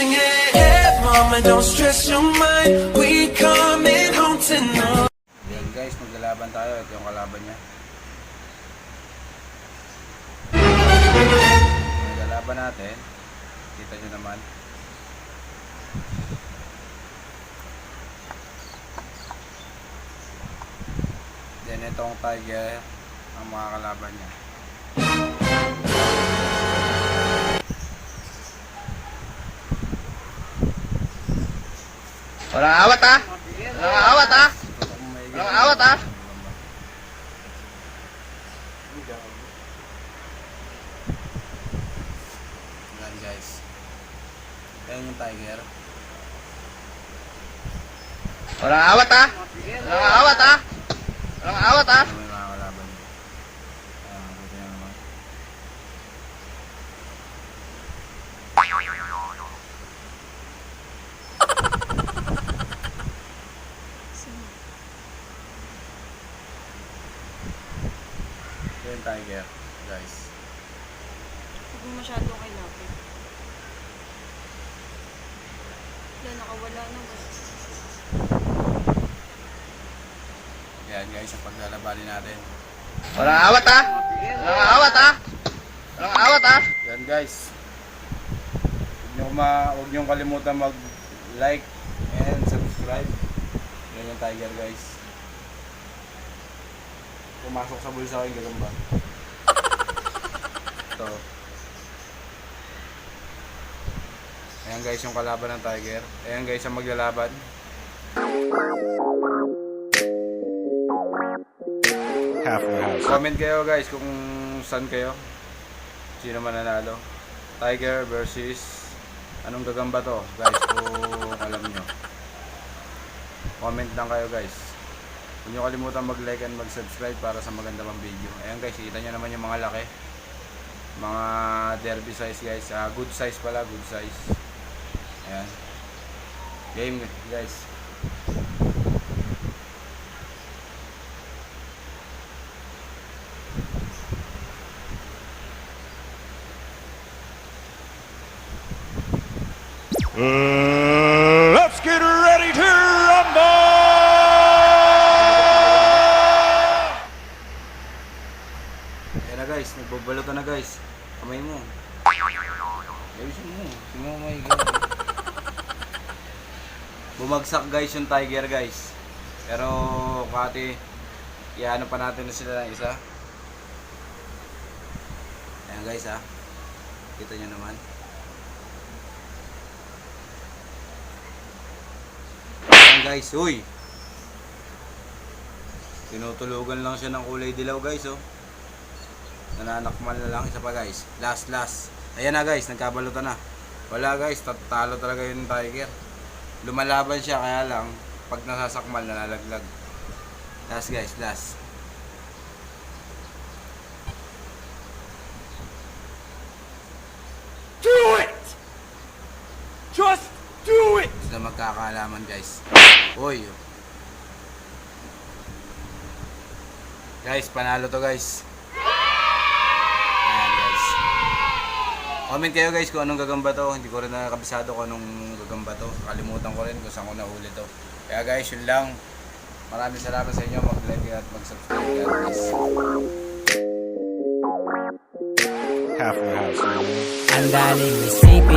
sing hey, hey, mama, don't stress your mind. We coming home tonight. Yan guys, maglalaban tayo. Ito yung kalaban niya. Maglalaban natin. Kita nyo naman. Then itong tiger ang mga kalaban niya. Walang awat ha? Walang awat ha? Walang awat ha? Yan guys. Yan yung tiger. Walang awat ha? Walang awat ha? Walang awat ha? May mga kalaban niya. Ayan, buti na naman. Ito yung tiger guys. Huwag mo masyado kay lapit. Wala, nakawala na ba? Yan guys, ang paglalabanin natin. Walang awat ha? Walang awat ha? Walang awat ha? Yan guys. Huwag nyo kalimutan mag-like and subscribe. Yan yung tiger guys. Pumasok sa bulsa ko yung gagamba. Ito. Ayan guys yung kalaban ng tiger. Ayan guys ang maglalaban. Comment kayo guys kung saan kayo. Sino mananalo. Tiger versus anong gagamba to guys kung alam nyo. Comment lang kayo guys. Huwag nyo kalimutan mag-like and mag-subscribe para sa maganda pang video. Ayan guys, kita nyo naman yung mga laki. Mga derby size guys. Good size pala, good size. Ayan. Game guys. Let's get ready to rumble! Ayan na guys, nagbabalot na guys. Kamay mo. Ayusin mo. Tingnan mo may bumagsak guys yung tiger guys. Pero kati iano pa natin na sila ng isa. Ayan guys ha. Kita nyo naman. Ayan guys, uy. Tinutulugan lang siya ng kulay dilaw guys oh. Nananakmal na lang isa pa guys. Last. Ayan na guys, nagkabalutan na. Wala guys, talo talaga yung tiger. Lumalaban siya kaya lang pag nasasakmal nalalaglag. Last guys, last. Do it! Just do it! Gusto na magkakaalaman guys. Uy. Guys, panalo to guys. Ayan guys. Comment kayo guys kung anong gagamba to. Hindi ko rin nakakabisado kung anong gagamba to. Kalimutan ko rin kung saan ko nahuli to. Kaya guys, yun lang. Maraming salamat sa inyo. Mag-like at mag-subscribe guys. Halfway house, man. Ang daling isipin